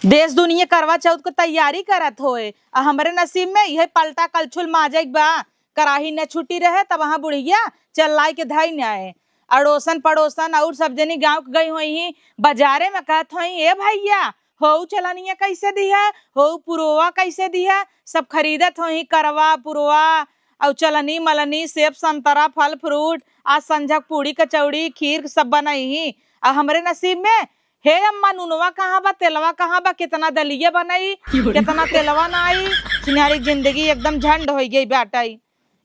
देश दुनिया करवा चौथ को तैयारी करत होए, हमारे नसीब में यह पलटा कलछुल माजक बा। कराही न छुट्टी रहे तब वहां बुढ़िया चल्लाई के धाई न आए। अड़ोसन पड़ोसन और सब जनी गांव के गई हुई ही बाजारे में कहत हुई, ए भैया हो चलनिया कैसे दिया, हो पुरोवा कैसे दिया। सब खरीदत हुई करवा पुरोवा और चलनी मलनी सेब संतरा फल फ्रूट। आज संझा पूड़ी कचौड़ी खीर सब बनाई ही। हमारे नसीब में हे अम्मा नुनवा कहाँ बा, तेलवा कहाँ बा, कितना दलिया बनाई कितना तेलवा ना आई। तुम्हारी जिंदगी एकदम झंड हो गई बाटाई।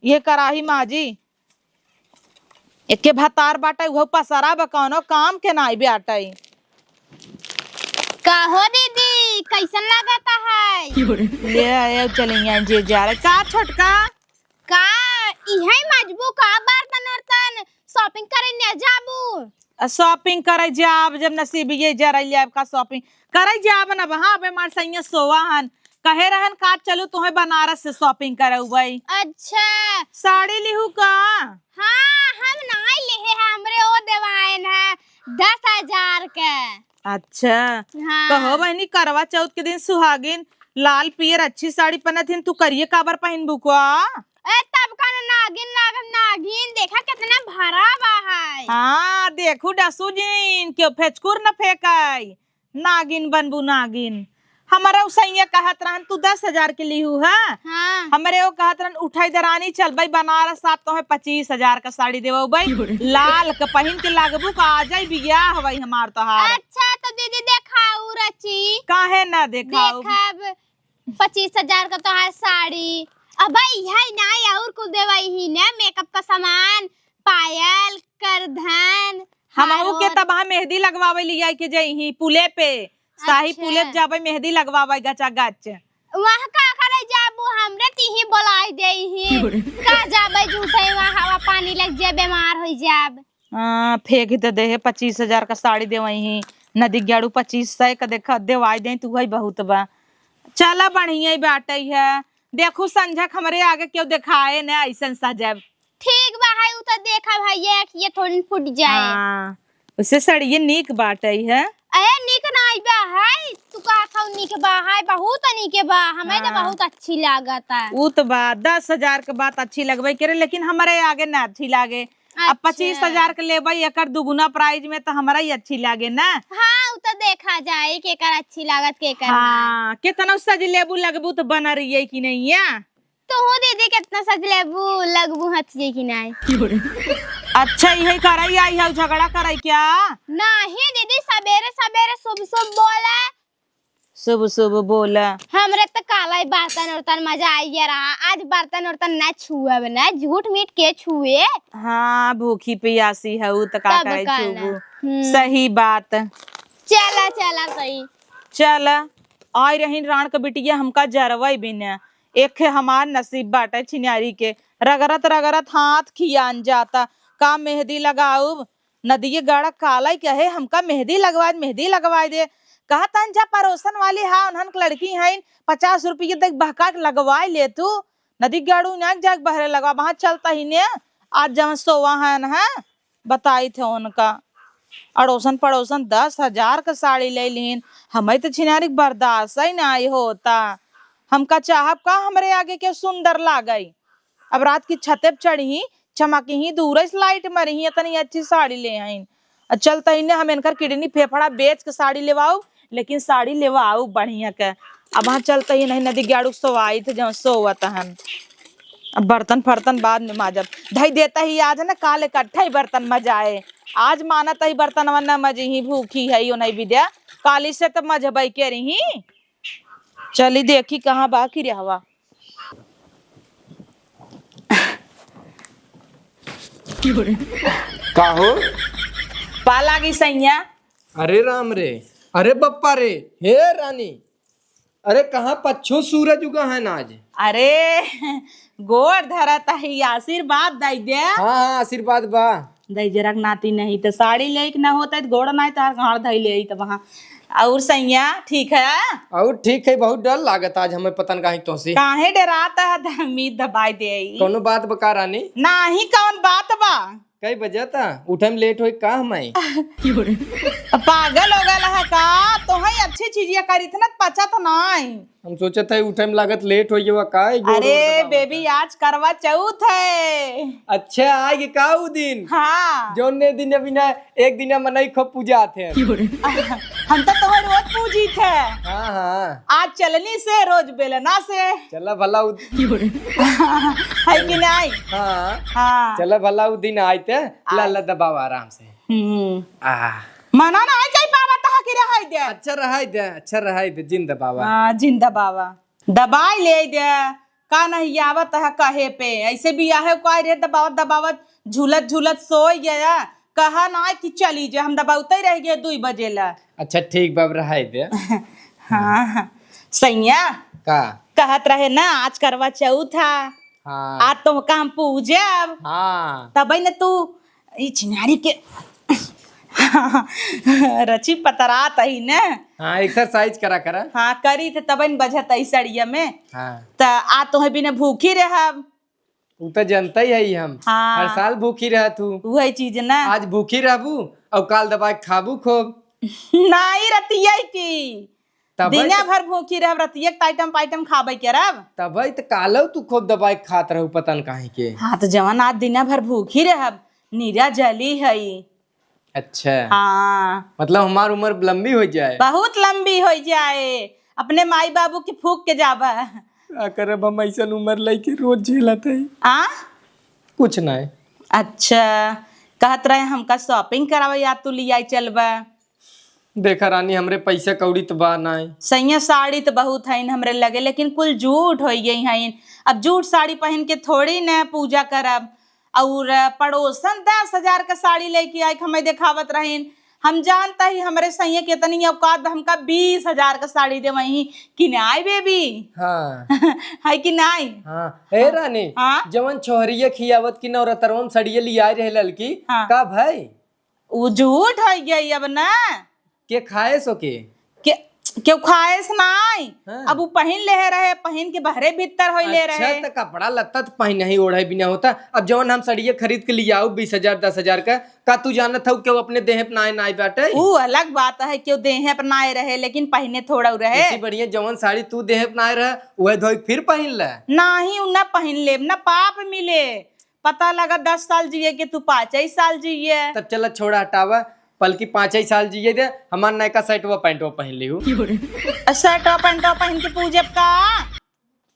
ये कराही माजी एक भतार बाटाई वो पसरा बकौनो काम के नाई बाटाई। काहो दीदी कैसन लगता है? ले आए चलेंगे जे जा रहे का छोटका का इहे मजबू का बर्तन वर्तन शॉपिंग करे न जाबू। शॉपिंग करे जाब जब नसीब ये जरैले आपका शॉपिंग करे जाब ना वहां पे मार सैया सोवाहन कहे रहन का चलू तुम्हें बनारस से शॉपिंग करे भाई। अच्छा साड़ी लिहू का? हाँ हम नहीं ले हमरे ओ देवायन है 10,000 के। अच्छा हाँ। कहो बहनी करवा चौथ के दिन सुहागिन लाल पियर अच्छी साड़ी पहनथिन, तू करिए काबर पहन बुकवा? तब का नागिन लागम नागिन देखा कितना भरा बा है। हाँ देखू डसू जिन क्यों फेचकुर न फेंकाई नागिन बनबू नागिन। हमारा सैया कहत रहन तू 10,000 के लिहू है। हाँ। हमारे वो कहत रहन उठाई दरानी चल भाई बनारस साथ तो 25,000 का साड़ी देवो भाई लाल का पहन के लागबू का आ जाई बियाह भाई हमार तोहार। अच्छा तो दीदी देखाऊ रची काहे ना देखाऊ? देखब 25,000 का तो है साड़ी। अब यही ना और कुल देवाई ही ना मेकअप का सामान पायल करधन हमहू के तब मेहंदी लगवावे लिया के जई पुले पे शाही अच्छा। पुले पे जाबे मेहंदी लगवावे गचा गच। वहाँ का करे जाबू हमरे तीही बोलाई दे ही का जाबे झूठे वहाँ हवा पानी लग जाए बीमार हो जाब। फेंक दे दे 25,000 का साड़ी देवही नदी गाड़ू 2500 का देखा देवाई दे तू वही बहुत बा। चला बढ़िया बाटे है देखू संझक हमरे आगे क्यों दिखाए न ऐसा सजब। ठीक बा है उ तो देखा भैया ये थोड़ी फूट जाए। हाँ उसे सड़िए नीक बाटे है। अरे नीक नहीं बा है तू का था नीक बा है बहुत नीक बा हमें तो बहुत अच्छी लागत है। उ तो बा 10,000 के बात अच्छी लगबे करे लेकिन हमारे आगे ना अच्छी लागे। अब 25,000 के लेबे एकर दुगुना प्राइस में तो हमारा ही अच्छी लागे ना। हाँ उ तो देखा जाए के कर अच्छी लागत के कर। हाँ कितना सज लेबू लगबू तो बना रही है कि नहीं है? तो हो दीदी कितना सज लेबू लगबू हथिये कि नहीं। अच्छा यही कराई आई है झगड़ा कराई क्या? नहीं दीदी सवेरे सवेरे शुभ शुभ बोला शुभ शुभ बोला। हमरे तो काला बर्तन उर्तन मजा आई रहा आज बर्तन उर्तन न छुए ना झूठ मीठ के छुए। हाँ भूखी प्यासी है उ तो का करे छुबू। सही बात। चला चला सही चल आई रही राण के बिटिया हमका जरवई बिना एक हमार नसीब बाटे छिनारी के रगरत रगरत हाथ खियान जाता का मेहंदी लगाऊ नदी गाड़ा काला कहे हमका मेहंदी लगवा दे कहा तंजा पड़ोसन वाली हा उन्हन लड़की है 50 रुपये तक बहका लगवाई ले तू नदी गाड़ू न जग बहरे लगवा वहां चलता ही ने आज जब सोवा है ना बताई थे उनका अड़ोसन पड़ोसन 10,000 का साड़ी ले लीन हमें तो छिनारी बर्दाश्त ही नहीं होता। हमका चाहब का हमरे आगे के सुंदर लागई। अब रात की छते चढ़ी चमकी ही दूर लाइट मरी इतनी अच्छी साड़ी ले आई चलता ही हम इनकर किडनी फेफड़ा बेच के साड़ी लेवाऊ लेकिन साड़ी लेवाऊ बढ़िया के। अब वहां चलता ही नहीं नदी गाड़ू सोवाई थे जब सोवत हन। अब बर्तन फर्तन बाद में माजब धई देता ही आज ना काले इकट्ठा ही बर्तन मजाए आज मानता ही बर्तन वरना मजे ही भूखी है यो नहीं विद्या काली से तो मजबई के रही। चली देखी कहाँ बाकी रहवा। का हो पा लागी सैया। अरे राम रे अरे बप्पा रे हे रानी अरे कहाँ पच्छो सूरज उगा है ना आज। अरे गोर धरता ही आशीर्वाद दई दे। हाँ आशीर्वाद बा दई जरक नाती नहीं तो साड़ी ले ना होता है गोड़ नहीं तार घर धई ले तो वहां और सैया ठीक है। और ठीक है बहुत डर लागत आज हमें पतन का तो से काहे डराता है उम्मीद दबाई दे कोनो बात बका रानी। नाही कौन बात बा कई बजे था उठे में लेट होई का हम आई पागल हो गया है का तो है अच्छी चीजिया करी थी ना पचा तो नहीं। हम सोचे थे उठे में लागत लेट होई हुआ का अरे बेबी आज करवा चौथ है। अच्छा आएगी का उ दिन हाँ जो ने दिन बिना एक दिन मनई खूब पूजा थे हम तो तुम्हें रोज पूजी थे। हाँ हाँ आज चलनी से रोज बेलना से चला भला है कि नहीं। हाँ हाँ चला भला उ दिन आए थे ला दबाव आराम से मना ना जाई बाबा तहा की रहाई दे। अच्छा रहा दे जिंदा बाबा। हाँ जिंदा बाबा दबाई ले दे का नहीं आवत है कहे पे ऐसे भी आहे कोई रे दबावत दबावत झूलत झूलत सोई गया कहा ना कि चली जे हम दबाउते ही रह गए 2 बजे ला। अच्छा ठीक बाब रहा दे। हाँ सैया का कहत रहे ना आज करवा चौथ था। हाँ आज तो काम पूजब हाँ तब न तू ई चिनारी के रची पतरात ही न। हाँ एक्सरसाइज करा करा। हाँ करी थे तब बजत सड़िया में हाँ त आ तो बिना भूखी रहब। उ तो जनता ही है हम हाँ। हर साल भूखी रह तू वही चीज ना आज भूखी रहबू और काल दबा के खाबू खूब नहीं रतिया की तब दिना भर भूखी रहब रतिया टाइटम पाइटम खाबे के रब। तब तो कालो तू खूब दबाई खात रहू पतन काहे के। हाँ तो जवन आज दिना भर भूखी रहब नीरा जली है। अच्छा हाँ मतलब हमार उम्र लंबी हो जाए बहुत लंबी हो जाए अपने माई बाबू के फूक के जाबा। करब हम ऐसा उम्र लेके रोज झेलत है आ कुछ नहीं। अच्छा कहत रहे हमका शॉपिंग करावे या तू लिया चलबा। देखा रानी हमरे पैसा कौड़ी तो बा नहीं। सैया साड़ी तो बहुत है हमरे लगे लेकिन कुल झूठ हो गई है। अब झूठ साड़ी पहन के थोड़ी न पूजा करब और पड़ोसन 10,000 का साड़ी लेके आई हमें दिखावत रहीन। हम जानता ही हमारे सैया के तनी औकात हमका 20,000 का साड़ी दे वही कि नहीं बेबी। हाँ है कि नहीं। हाँ ए रानी हाँ? जवन छोहरिया खियावत की नवरतरवन सड़िया लिया रहे ललकी हाँ। का भाई वो झूठ हो गई अब ना के खाए सो के क्यों खाए से नहीं। हाँ। अब वो पहन ले रहे पहन के बहरे भीतर हो ले अच्छा रहे। तो कपड़ा लत्ता तो पहन ही ओढ़े बिना होता। अब जवन हम सड़िया खरीद के लिया 20,000 10,000 का तू जानत हो क्यों अपने देह पे नाए नाए बाटे। वो अलग बात है क्यों देह पर नाए रहे लेकिन पहने थोड़ा रहे। इसी बढ़िया जवन साड़ी तू देह पे नाए रहे वह धोई फिर पहन ले नहीं न पहन ले न पाप मिले पता लगा 10 साल जिए के तू 5 साल जिए। तब चला छोड़ा हटावा बल्कि 5 साल जिए दे हमार नयका शर्ट व पैंट पहन ली हूँ। शर्ट पैंट पहन के पूजे का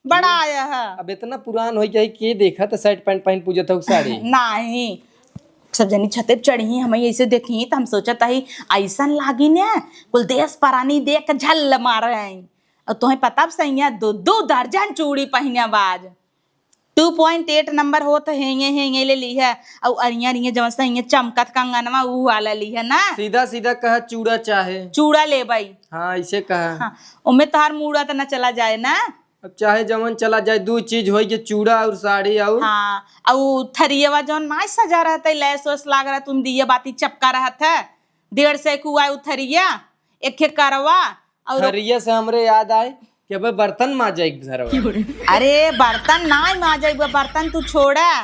बड़ा आया है। अब इतना पुरान हो जाए के देखा तो शर्ट पैंट पहन पूजा था साड़ी नहीं सब जनी छते चढ़ी हमें ऐसे देखी तो हम सोचत ही ऐसा लागी ने कुल देश परानी देख के झल मार रहे हैं। और तुम्हें पता सैया 2 दर्जन चूड़ी पहने बाज 2.8 नंबर हो तो हेंगे ले ली है और अरिया रिया जवन से चमकत कंगनवा ऊ वाला ली है ना। सीधा सीधा कहा चूड़ा चाहे चूड़ा ले भाई। हाँ इसे कहा। हाँ उम्मीद तोहार मूड़ा तो न चला जाए ना। अब चाहे जवन चला जाए 2 चीज हो चूड़ा और साड़ी और हाँ और थरियवा जवन नाच सजा रहता है लैस वैस लाग रहा तुम दिया बाती चपका रहा था 150 कुआ थरिया एक करवा और थरिया से हमरे याद आए कि अब बर्तन माजे घरवा। अरे बर्तन ना माजे बर्तन तू छोड़ा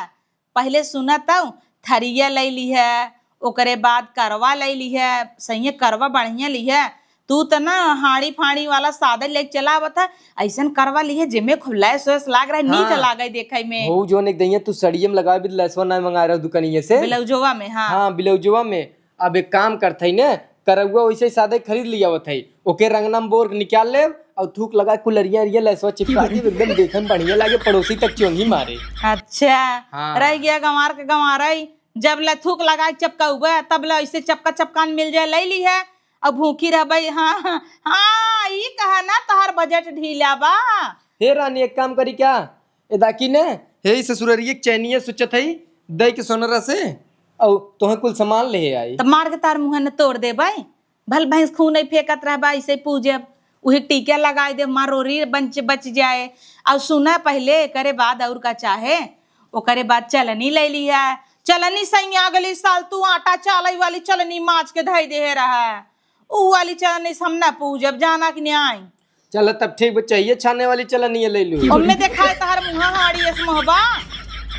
पहले सुना था थरिया ले ली है ओकरे बाद करवा ले ली है। सही करवा बढ़िया ली है तू तो ना हाड़ी फाड़ी वाला सादर लेके चला था ऐसा करवा ली है जिमे खुला सोस लाग रहा है। नीक हाँ। लागे देखे में हो जो एक दइया तू सड़िया में लगा भी लसवा ना मंगा रहा दुकानिया से ब्लाउजवा में। हाँ हाँ ब्लाउजवा में। अब एक काम करते ने करौआ वैसे ही सादे खरीद लिया थे ओके रंगना बोर निकाल ले और थूक लगा कुलरिया रिया लसवा चिपका दी एकदम देखे में बढ़िया लागे पड़ोसी तक चोंगी मारे। अच्छा हाँ। रह गया गंवार के गंवार जब ल थूक लगा चपका हुआ तब ल ऐसे चपका चपकान मिल जाए ले ली है अब भूखी रह भाई। हाँ हाँ हाँ ये कहा ना तोहर बजट ढीला बा। हे रानी एक काम करी क्या एदाकी ने हे ससुररिया चैनिया सोचत है दई के सोनरा से और तोहे कुल सामान ले आई तब मार के तार मुँह न तोड़ दे भाई भल भैंस खून नहीं फेंकत रह भाई ऐसे पूजे वही टीका लगाए दे मारोरी बच जाए। और सुना पहले करे बाद और का चाहे वो करे बाद चलनी ले ली है। चलनी सही अगली साल तू आटा चालाई वाली चलनी माच के धई दे रहा है ऊ वाली चलनी से हम न पूजब जाना कि नहीं आई। चल तब ठीक चाहिए छाने वाली चलनी ले लू। उनमें देखा है तहर मुँह हाड़ी इस मोहबा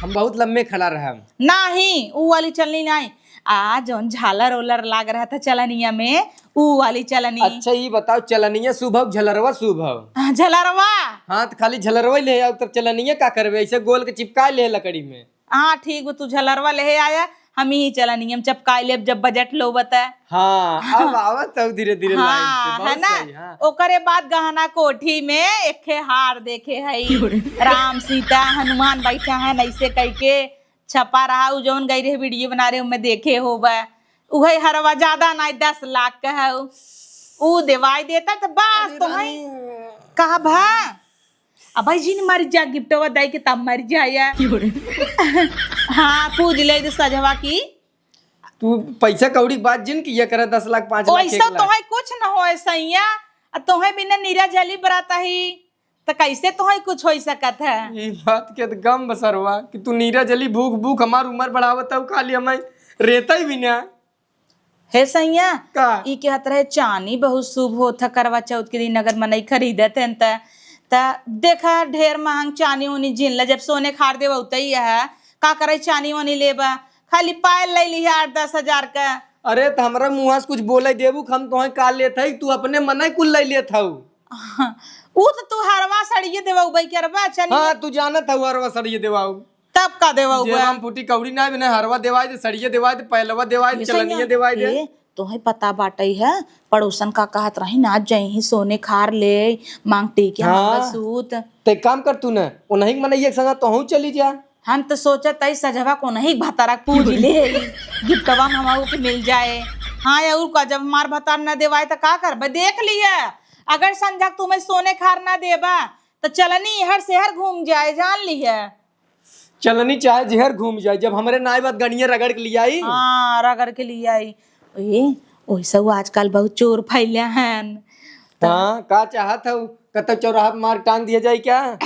हम बहुत लम्बे खड़ा रहे। नहीं ऊ वाली चलनी नहीं, आ जौन झालर ओलर लाग रहा था चलनिया में, ऊ वाली चलनी। अच्छा ये बताओ, चलनिया शुभ हो झलरवा शुभ हो? झलरवा। हाँ तो खाली झलरवा ही ले आओ, तब चलनिया का करबे? ऐसे गोल के चिपका ले लकड़ी में। हाँ ठीक बा, तू झलरवा ले आया, हम ही चलनियम चपकाई लेब जब बजट लो बता। हाँ अब आवत हो धीरे धीरे लाइन पे, हाँ बहुत है ना। सही, हाँ। ओकरे बाद गहना कोठी में एक हार देखे हई, राम सीता हनुमान बैठा है ऐसे कह के छपा रहा। उ जौन गई रहे वीडियो बना रहे उनमें देखे होबा, उहे हरवा ज्यादा नहीं 10 लाख का है। उ देवाई देता तो बस तो है कहा भा अब भाई जी ने मर जा गिफ्टवा दे के तब मर जाया। हाँ पूज ले सजवा की। तू पैसा कौड़ी बात जिन की ये करे 10 लाख 5 लाख वैसा तो है कुछ न हो सैया, तोहे बिना नीरा जली बराता ही तो कैसे तोहे कुछ हो सकत है। ये बात के तो गम बसरवा कि तू नीरा जली भूख भूख हमार उम्र बढ़ावत है, खाली हमें रेता ही भी ना हे सैया का। ई कहत रहे चानी बहुत शुभ होता करवा चौथ के दिन अगर मनई खरीदत हैं त देखा ढेर महंग चानी उनी जिन ला, जब सोने खार देवा उतई है का करे चानी वानी लेबा, खाली पायल ले ली 8-10 हजार का। अरे तो हमरा मुँह से कुछ बोले देबू हम तो का लेत है, तू अपने मन कुल ले लेत हऊ। ऊ तो तू हरवा सड़िए देवा उबई करवा चनी। हाँ तू जानत हऊ हरवा सड़िए देवाऊ, तब का देवा जेब हम फूटी कौड़ी ना बिना हरवा देवाई दे, सड़िए देवाई दे, पहलवा देवाई दे, चलनिया देवाई दे। तोहे पता बाटई है पड़ोसन का कहत रही ना जही सोने खार ले मांग टिके सूत। ते काम कर तू ना उन्हीं मन एक संग तोहू चली जा। हम तो सोचत है सजवा को नहीं भतारा पूज ले गिफ्टवा में हमारे के मिल जाए। हाँ और का जब हमार भतार न देवाए तो का करबे, देख लिया अगर संझा तुम्हें सोने खार ना देबा तो चलनी हर शहर घूम जाए, जान लिया। चलनी चाहे जहर घूम जाए, जब हमारे नाई बात गणिया रगड़ के लिए आई। हाँ रगड़ के लिए आई। वैसे आजकल बहुत चोर फैले हैं। हाँ का चाहत हूँ कत चौराहा पे मार टांग दिया जाए क्या?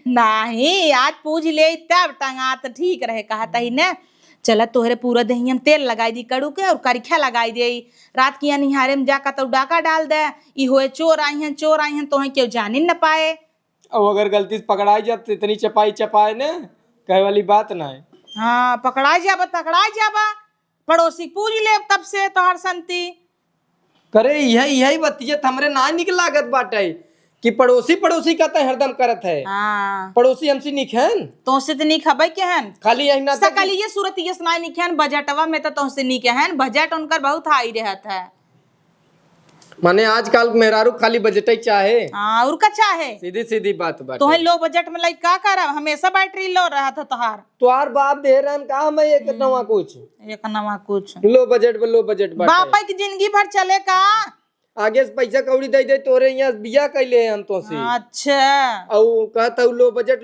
नहीं आज पूछ ले तब टंगा तो ठीक रहे, कहता ही ना चला तोहरे पूरा दही तेल लगाई दी कड़ू के और करिखा लगाई दे, रात की निहारे में जाकर तो डाका डाल दे, ई होए चोर आई हैं तो क्यों जान ही न पाए। और अगर गलती से पकड़ाई जाए तो इतनी चपाई चपाए न कहे वाली बात ना है। हाँ पकड़ा जाबा पड़ोसी पूछ ले तब से तोहर संती करे यही बतियत हमरे ना निकल लागत बाटे कि पड़ोसी पड़ोसी कहते हरदम करत है। हाँ पड़ोसी हमसे निखन तो से तो नहीं खबर के हन खाली यही ना सकल ये सूरत ये सुनाई निखन बजटवा में तो से नहीं कहन, बजट उनकर बहुत हाई रहत है। माने आजकल मेहरारू खाली बजट ही चाहे। हाँ और का चाहे सीधी सीधी बात बाटे। तोहे लो बजट में लाइक का करब, हमेशा बैटरी लो रहा था तोहार। तोहार बाप दे रहन का मैं एक नवा कुछ एक नवा कुछ लो बजट बाटे। बापा की जिंदगी भर चले का आगे से पैसा कौड़ी दे दे तोरे यहाँ बिया कैले हम तो से। अच्छा और कहता लो बजट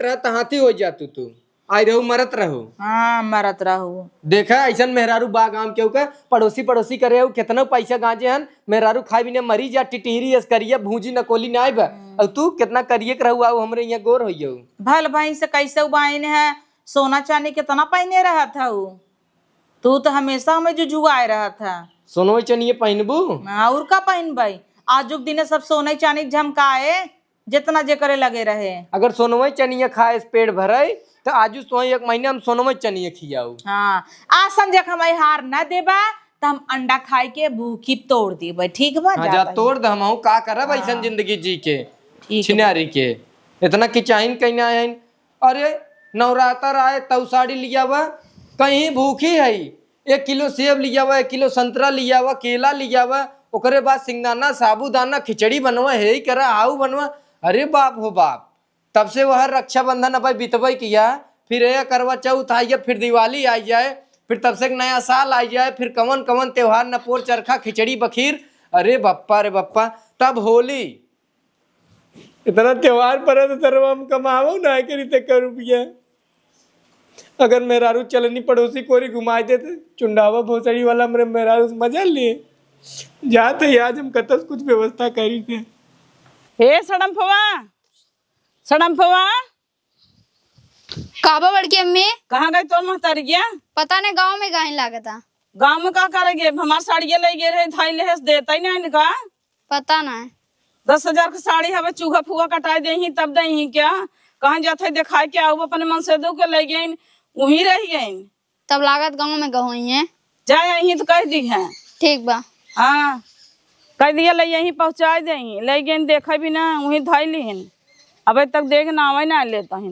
रहा तो हाथी हो जा तू आई रहू मरत रहो। हाँ मरत रहू। देखा ऐसा मेहरारू बागाम के का पड़ोसी करे कितना पैसा गांजे हन मेहरारू खाई भी मरी जा टिटिहरी एस करिया भूजी नकोली ना आइबा और तू कितना करिए के रहू आओ हमरे यहाँ गोर होइयो। भल भाई से कैसे उबाइन है, सोना चांदी कितना पहने रहा था तू तो हमेशा हमें जुझुआए रहा था। सोनो चनिए पहनबू और का पहन भाई आजुक दिन सब सोने चांदी झमकाए जितना जे करे लगे रहे। अगर सोनवा चनिया खाए पेट भरे तो आजू तो 1 महीने हम सोनवा चनिया खियाऊ। हाँ आज संजय हमारे हार न देबा तो हम अंडा खाए के भूखी तोड़ देबे, ठीक बा? हाँ, जा तोड़ द हम का करब ऐसा जिंदगी जी के छिनारी के इतना किचाइन कहना है। अरे नवरात्र आए तब साड़ी लिया हुआ कहीं भूखी है 1 किलो सेब लिया हुआ 1 किलो संतरा लिया हुआ केला लिया हुआ ओकरे बाद सिंगदाना साबूदाना खिचड़ी बनवा है ही करा आऊ बनवा। अरे बाप हो बाप तब से वह रक्षाबंधन अब बीतबई किया, फिर यह करवा चौथ आई फिर दिवाली आई जाए, फिर तब से नया साल आई जाए, फिर कवन कवन त्योहार नपोर चरखा खिचड़ी बखीर। अरे बप्पा तब होली इतना त्योहार पर तो हम कमाओ ना कर रुपया। अगर मेहरारू चलनी पड़ोसी कोरी घुमाए देते चुंडावा भोसड़ी वाला मेरे मेहरारू मजा लिए जाते आज हम कतस कुछ व्यवस्था करी थे। हे सड़मफवा काबा बड़की अम्मी कहाँ गई तो महतारिया? पता नहीं गांव में गाय लागता। गाँव में का करेंगे हमार साड़िया ले गए रहे थाई ले देता ही नहीं का पता नहीं 10,000 की साड़ी हवे चूहा फूहा कटाई दे तब दे क्या कहाँ जाते दिखाए के आओ अपने मन से दो के ले गए वहीं रह गए। तब लागत गाँव में गहो है। जाए यहीं तो कह दी है। ठीक बा। हाँ कह दिया ले यहीं पहुँचा दें ले गए देखे भी ना वहीं धोई लीन अभी तक देख ना आवे ना लेता है।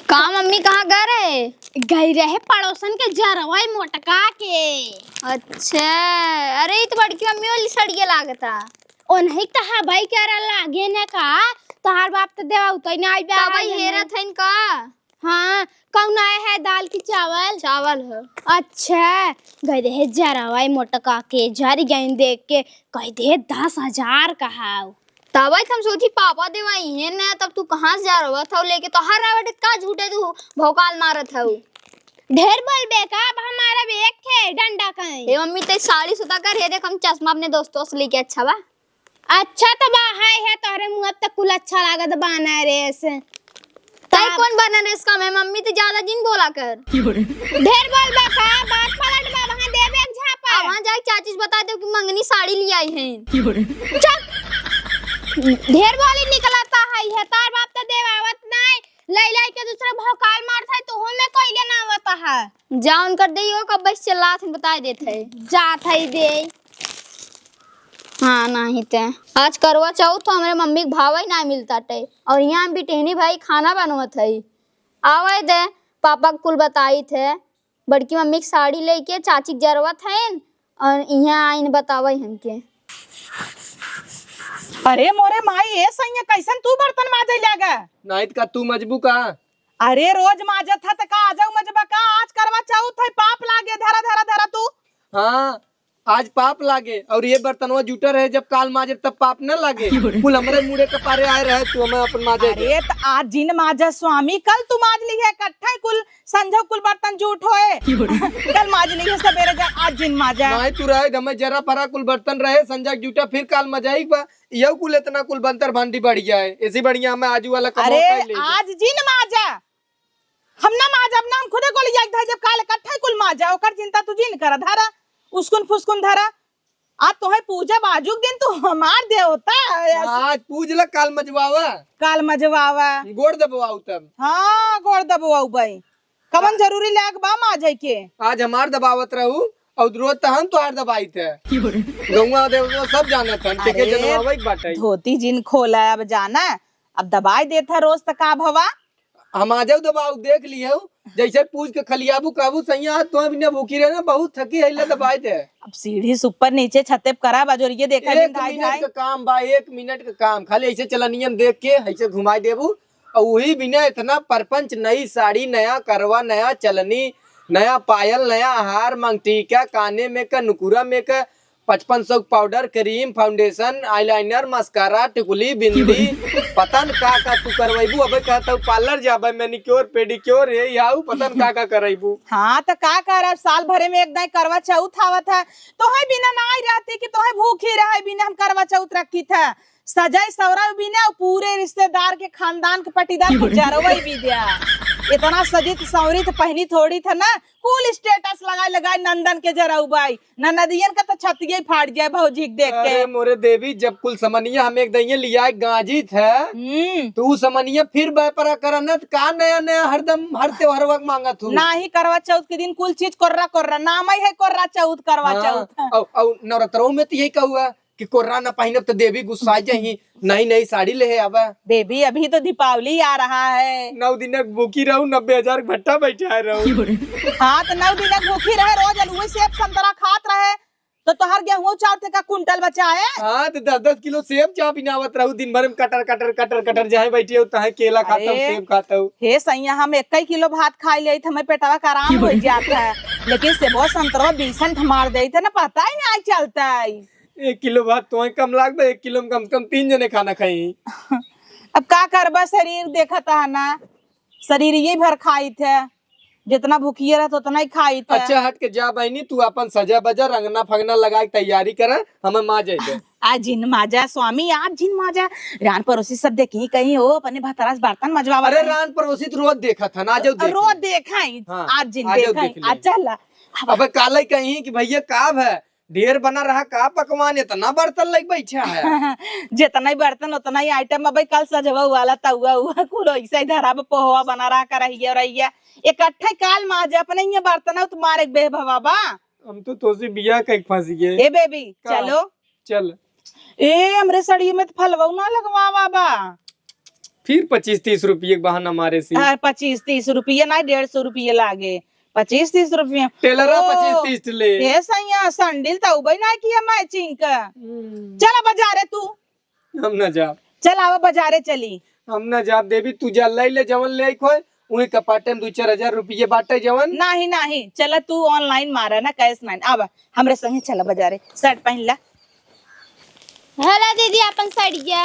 कहाँ मम्मी कहाँ गए रहे पड़ोसन के जरवाई मोटका के। अच्छा अरे तो बड़की मम्मी वाली सड़िया लागता ओ नहीं तहा भाई क्या लागे ने का तहार बाप तो देवा उतई ना आई बा भाई हेरा थइन का। हाँ कौन आया है दाल की चावल है। अच्छा गए रहे जरवाई मोटका के जारी गई देख के कह दे 10,000 कहा तब हम सोची पापा देवाई है ना तब तू कहाँ से जा रहा था लेके तो हर रावट का झूठे तू भौकाल मारत है ढेर बोल बेका अब हमारा भी एक है डंडा कहीं। हे मम्मी ते साड़ी सुता कर हे देख हम चश्मा अपने दोस्तों से लेके अच्छा बा। अच्छा तो बा है तोरे मुंह अब तक कुल अच्छा लागत बाना रे ऐसे तय कौन बना रे इसका मैं मम्मी तो ज्यादा जिन बोला कर ढेर बोल बेका बात पलट बा वहां देबे एक झापा वहां जाके चाची से बता दो कि मंगनी साड़ी ले आई है। चल ढेर वाली निकलता है तार बाप तो देवावत नहीं लाई के दूसरा भौकाल मारता है तो हमें कोई ना आवता है जा उनकर देइयो कब बस चला थे बता देते जात है दे। हाँ नहीं ते आज करवा चौथ तो हमारे मम्मी के भाव ही ना मिलता टे और यहाँ भी टेहनी भाई खाना बनवत है आवे दे पापा कुल बताई थे बड़की मम्मी की साड़ी लेके चाची के जरूरत है और यहाँ आइन बतावे हमके। अरे मोरे माई ए सैया कैसन तू बर्तन माजे लागा नहीं का तू मजबू का। अरे रोज माजत था त का आजाऊ मजबा का आज करवा चौथ है पाप लागे धरा धरा धरा तू। हाँ आज पाप लागे और ये बर्तनवा जूटा रहे जब काल माजे तब पाप न लागे कुल हमारे मुड़े के पारे आए रहे तू हमें अपन माजे। अरे त आज जिन माजा स्वामी कल तू माज ली है इकट्ठा कुल संझो कुल बर्तन जूठ होए कल माज ली है सवेरे जा आज जिन माजा नहीं तू रहे हमें जरा परा कुल बर्तन रहे संजा जूटा फिर काल मजाई बा यह कुल इतना कुल बंतर भांडी बढ़िया है ऐसी बढ़िया हमें आजू वाला अरे आज जिन माजा हम ना माजब ना हम खुदे को लिया जब काल इकट्ठा कुल माजा ओकर चिंता तू जिन कर धरा उसकुन फुसकुन धरा आज तो है पूजा बाजुक दिन तू हमार देवता आज पूजला काल मजवावा काल मजवावा गोड़ दबवाऊ तब। हाँ गोड़ दबवाऊ भाई कवन जरूरी लाग बा माजे के आज हमार दबावत रहू और रोज तो हम तोहार दबाई थे गौवा देव सब जाना था टिके जनवावे बाटे धोती जिन खोला अब जाना अब दबाई देता रोज तक का भवा हम आ जाऊ दबाऊ देख लियो जैसे पूछ के खलियाबू काबू सैया तो बिना भूखी रहे ना बहुत थकी है ले दबाई दे। अब सीढ़ी से ऊपर नीचे छते पे करा बाजोरिये देखा एक मिनट का काम बा 1 मिनट का काम खाली ऐसे चला नियम देख के ऐसे घुमाई देबू और वही बिना इतना परपंच नई साड़ी नया करवा नया चलनी नया पायल नया हार मंगटीका काने में का नुकुरा में का 5500 powder cream foundation eyeliner mascara टिकुली बिंदी पतन का तू करवाइबू अबे कहता हूँ पार्लर जाबे मैनिक्योर पेडिक्योर है याऊ पतन का करवाइबू। हाँ तो का कर साल भरे में एक दाई करवा चौथ आवत है तो है बिना ना आई रहती कि तो है भूखी रहे बिना हम करवा चौथ रखी था सजाई सवरा बिना पूरे रिश्तेदार के खानदान के पटीदार को जरवाई भी दिया इतना सजित सवरित पहनी थोड़ी था ना कूल स्टेटस लगाए नंदन के जराऊ बाई न नदियन का तो छतिये फाड़ जाए भौजी देख के। अरे मोरे देवी जब कुल समनिया हमें एक दइये लिया गाजी थे तू समनिया फिर व्यापारा करना का नया नया हरदम हर त्योहार वक्त मांगा तू ना ही करवा चौथ के दिन कुल चीज कोर्रा नाम ही है कोर्रा चौथ करवा चौथ और नवरात्रों में तो यही कहूआ कि कोर्रा न पहनब तो देवी गुस्सा जाही नई नई साड़ी ले आवा देवी अभी तो दीपावली आ रहा है 9 दिन भूखी रहूं 90,000 भट्टा बैठा रहूं। हाँ तो 9 दिन भूखी रहे रोज अलुए सेब संतरा खात रहे तो तोहर गेहूं चावल का कुंटल बचा है। हाँ तो 10-10 किलो सेब चाह पिनावत रहूं दिन भर में कटर कटर कटर कटर जहाँ बैठी तहाँ केला खाता हूँ सेब खाता हूँ। हे सैया हम 1 किलो भात खा लिए थे हमें पेटवा का आराम हो जाता है लेकिन सेबो संतरा बीसन मार दे थे ना पता ही नहीं चलता है 1 किलो भात तो कम लागता 1 किलो में कम से कम 3 जने खाना खाई। अब का करबा शरीर देखा था ना शरीर ये भर खाई थे जितना भूखिए रहा उतना ही खाई थे। अच्छा हट के जा बहनी तू अपन सजा बजा रंगना फगना लगा के तैयारी कर हमें माँ जाए आज जिन माजा स्वामी आज जिन माजा रान पड़ोसी सब देखी कहीं हो अपने भतरास बर्तन मजवा। अरे रान पड़ोसी तो रोज देखा था ना रोज देखा आज जिन देखा आज चल अब काले कहीं कि भैया काब है ढेर बना रहा का पकवान, इतना बर्तन लग बैठा है। जितना ही बर्तन उतना ही आइटम। अब कल सजवा वाला तउआ हुआ कुल ऐसा ही धरा पोहवा बना रहा कर रही इकट्ठे काल माज अपने ये बर्तन तुम्हारे बे बाबा। हम तो तोसे बिया कहीं फंस गए। ए बेबी चलो चल। ए हमरे सड़ी में तो फलवा ना लगवा बाबा। फिर 25-30 रुपये बहाना मारे सी। 25-30 रुपये ना 150 रुपये लागे। 25-30 रुपये टेलरा 25-30 ले। ये सैया संडिल तो उबई ना किया मैचिंग का। चला बाजारे तू। हम न जा। चल आवा बाजारे चली। हम न जा देवी, तू जा ले जवन ले खोय उही कपाटे में 2-4 हजार रुपये बाटे जवन। नहीं नहीं चला तू ऑनलाइन मारा ना कैश नहीं। अब हमरे संगे चला बाजारे। शर्ट पहन ला। हेला दीदी अपन साड़िया।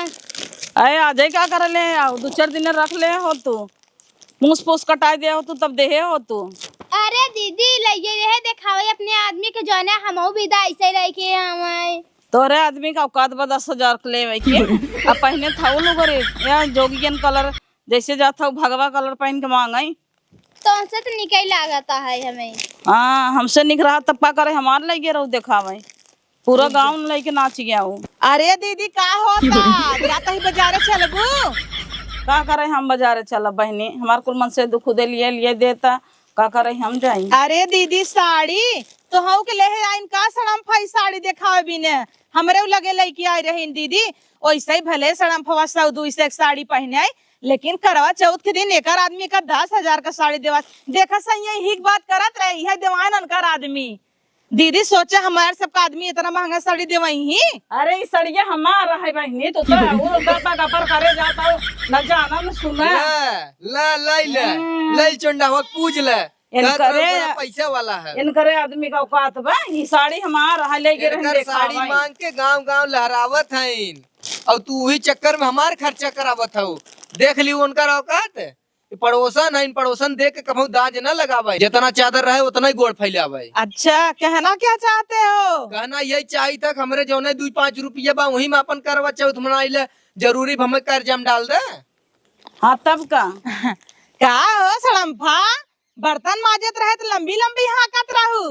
अरे आ जाए क्या कर ले, 2-4 दिन रख ले हो तू, मूस पूस कटा दे हो तू तब देहे हो तू। अरे दीदी लइये रहे दिखावे अपने आदमी के जोने हमहु विदा ऐसे रह के हमें। तोरे आदमी का औकात बा 10,000 के ले के। अब पहने था लोग रे या जोगियन कलर जैसे जाता हूँ भगवा कलर पहन के मांगाई तो उनसे तो निकल लागता है हमें। हाँ हमसे निक रहा तब का करे हमार लगे रहो दिखावे, पूरा गाँव लेके नाच गया हूँ। अरे दीदी का होता जाता ही बाजारे चलबू। का करे हम बाजारे चला बहनी, हमार कुल मन से दुख दे लिए देता का करे हम जाई। अरे दीदी साड़ी तो हऊ के लेहे आइन का सड़म फाई साड़ी देखावे बिने हमरे लगे लेके आई रहीन दीदी। वैसे ही भले सड़म फवा 100-200 साड़ी पहने आई, लेकिन करवा चौथ के दिन एक आदमी का 10,000 का साड़ी देवा। देखा सही ही बात करत रही है देवान अनकर आदमी। दीदी सोचे हमारे सबका आदमी इतना महंगा साड़ी देवही ही। अरे इस सड़िया हमारा है बहनी तो वो गपा गपर करे जाता हूँ न जाना न सुना। ले चंडा हो पूज ले। इनकरे पैसा वाला है। इनकरे आदमी का औकात बा, ये साड़ी हमारा है ले गे साड़ी मांग के गांव लहरावत है और तू वही चक्कर में हमार खर्चा करावत हो। देख ली उनका औकात। पड़ोसन है, पड़ोसन देख के कभी दाज न लगावे, जितना चादर रहे उतना ही गोड़ फैलावे। अच्छा कहना क्या चाहते हो? कहना यही चाहिए तक हमरे जो 2-5 रुपया बा वही में अपन करवा चौथ मनाइले जरूरी हमें कर्जा में डाल दे। हाँ तब का का हो सड़म्फा बर्तन माजत रहे तो लंबी लंबी हाकत रहू।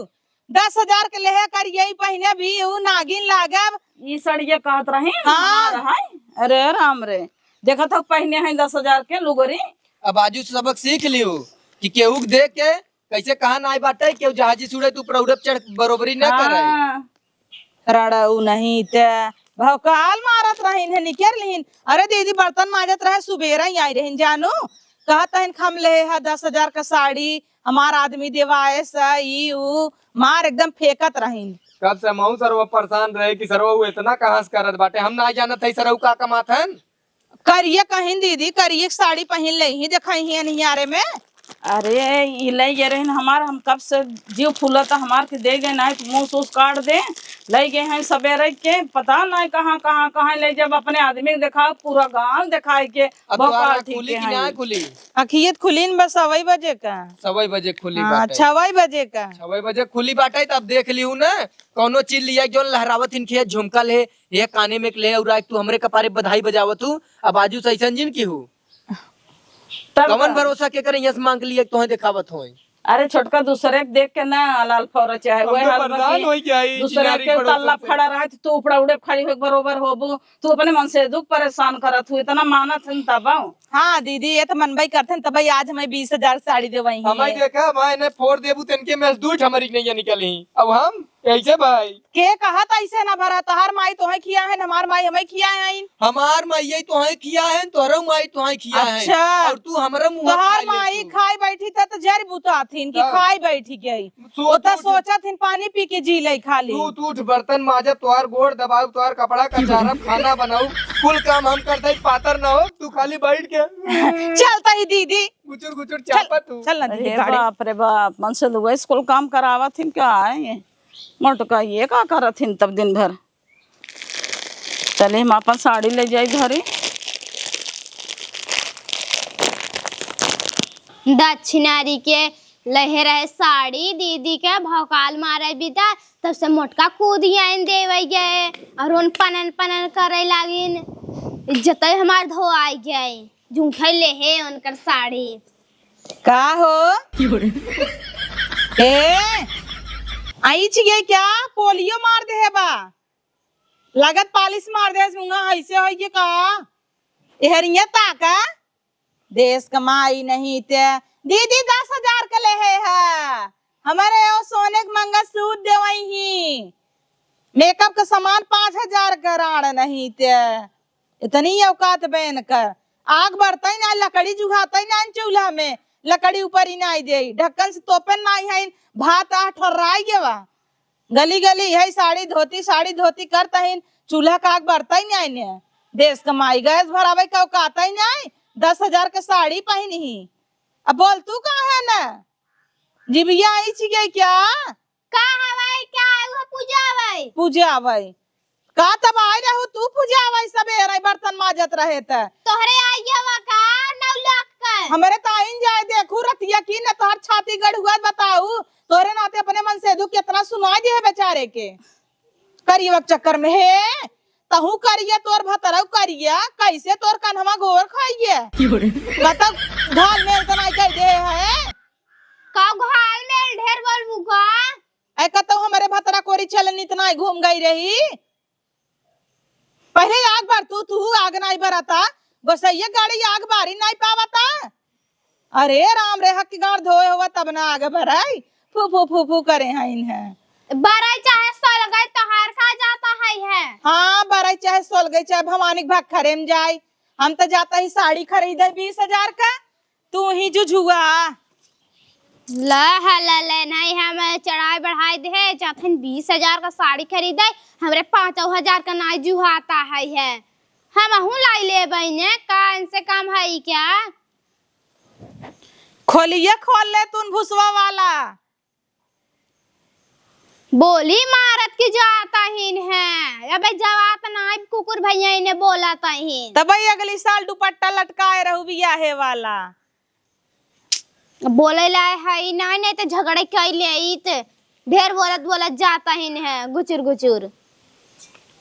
10,000 के लेहे कर यही पहने भी नागिन लागब। ये सड़िया कहत रही हाँ। हमारा है। अरे राम रे देखा था पहने हैं 10,000 के लुगरी। अब आजू से सबक सीख लियो कि केहू के देख के कैसे कहा ना बाटे केहू जहाजी सुड़े तू प्रौढ़ चढ़ बरोबरी न करे। रड़ऊ नहीं ते भौकाल मारत रहीन है निकर लिहिन। अरे दीदी बर्तन माजत रहे सुबेरा ही आई रहीन जानू। कहता है खम ले है 10,000 का साड़ी हमार आदमी देवाए सही मार एकदम फेंकत रहीन। कब से महू सरवा परेशान रहे कि सरवा इतना कहाँ से करत बाटे, हम ना जानत है सरवा का कमात है। करिए कहीं दीदी करिए साड़ी पहन ले ही दिखाई ही नियारे में। अरे ये ले गए रहे हमार, हम कब से जीव फूला था हमार के दे गए ना तो मुंह सूस काट दे ले गए हैं सवेरे के पता नहीं कहाँ ले जब अपने आदमी को दिखा पूरा गांव दिखाए के खुली कि ना खुली। अखियत खुली बस 6 बजे का। 6 बजे खुली हाँ, बाटे। 6 बजे का। 6 बजे खुली बाटे तब देख लियो ना कौनो चीज लिया जो लहरावत इनके झुमका ले ये काने में ले और तू हमरे कपारे बधाई बजावत हूँ। अब आजू सही संजिन की हूँ कवन भरोसा के करे यस मांग लिया तो दिखावत हो। अरे छोटका दूसरे के देख के ना लाल फौरा चाहे दूसरे के तल्ला फड़ा रहा तू उपड़ा उड़े खड़ी हो बरोबर होबू तू अपने मन से दुख परेशान करत हुई इतना मानत है तब। हाँ दीदी ये तो मन भाई करते हैं तब आज हमें 20,000 साड़ी दे वही हमें देखा मैंने फोड़ देबू तनके में दूठ हमारी नहीं निकली। अब हम ऐसे भाई के कहा था ऐसे ना भरा तोहार माई तो है किया है हमार माई हमें किया है। हमार माई तो है किया है तोहरा माई तो है किया है। अच्छा। और तू हमारा मुंह तोहार माई खाई बैठी था तो जर बुता थीन की खाई बैठी के वो तो सोचा थीन पानी पी के जी ले खाली। तू उठ बर्तन माजब तोहार गोड़ दबाऊ तोहार कपड़ा कचारब खाना बनाऊ कुल काम हम करते पातर ना हो तू खाली बैठ के चलता ही दीदी गुचुर गुचुर चापा तू। चल ना दीदी बाप रे बाप मन से दुआ स्कूल काम करावा थी क्या है मोटका ये का करत थी तब दिन भर। चले हम अपन साड़ी ले जाए घरे। दक्षिणारी के लहे रहे साड़ी दीदी के भौकाल मारे बिता तब से मोटका कूद आइन देवे गए और उन पनन पनन करे लागिन इज्जत हमार धो आई गए झूठे ले है उनकर साड़ी। का हो ए आई छिए क्या पोलियो मार दे है बा लागत पालिश मार दे मुंगा ऐसे है ये का एहरिया ताका देश कमाई नहीं ते दीदी 10,000 का ले है हमारे ओ सोने के मंगलसूत्र देवई ही मेकअप का सामान 5,000 का राण नहीं ते इतनी औकात बैन कर आग बढ़ता ही ना लकड़ी जुहाता ही ना चूल्हा में लकड़ी ऊपर ही ना दे ढक्कन से तोपन ना है भात आ ठर्राई गेवा गली गली है साड़ी धोती करता है चूल्हा का आग बढ़ता ही नहीं ने देश कमाई गैस भरावे का औकात ही नहीं 10,000 का साड़ी पहनी ही अब बोल तू कहाँ है ना जिबिया आई छी क्या का हवाई क्या वो पूजा भाई पूजा भाई का तब आए रहू तू पूजा भाई सबेरे बर्तन माजत रहे थे तोहरे आइया वा का 9 लाख का हमारे ताइन जाए देखू रतिया की न तोहर छाती गड़ हुआ बताऊ तोरे नाते अपने मन से दुख कितना सुना दे है बेचारे के करिए वक्त चक्कर में है तहू करिए तोर भतरऊ करिए कैसे तोर कन्हवा गोर खाइए बता घाल में इतना कह दे है का घाल में ढेर बोल मुका ऐ कतो हमारे भतरा कोरी चलन इतना घूम गई रही पहले आग भर तू आग नहीं भरता गोसैया गाड़ी आग बारी नहीं पावता अरे राम रे हक गाड़ धोए हुआ तब ना आगे भराई फू फू फू फू करे हैं इन्हें बराई चाहे सोल गए तोहार खा जाता है हाँ बराई चाहे सोल गई चाहे भवानी भाग खरे में जाए हम तो जाता ही साड़ी खरीदे 20,000 का तू ही जुझुआ ले नहीं हम चढ़ाई बढ़ाई दे चाहन 20,000 का साड़ी खरीदे हमरे 5,000 का नाई जुहाता है हम लाई ले बहने का इनसे काम है क्या खोलिए खोल ले तू भुसवा वाला बोली मारत की जाता ही है अबे जवात नाई कुकुर भैया ने बोला ही तब अगली साल दुपट्टा लटकाए रहू बियाहे वाला बोले लाए है नहीं तो झगड़े कैले ढेर बोलत जाता ही है गुचुर गुचुर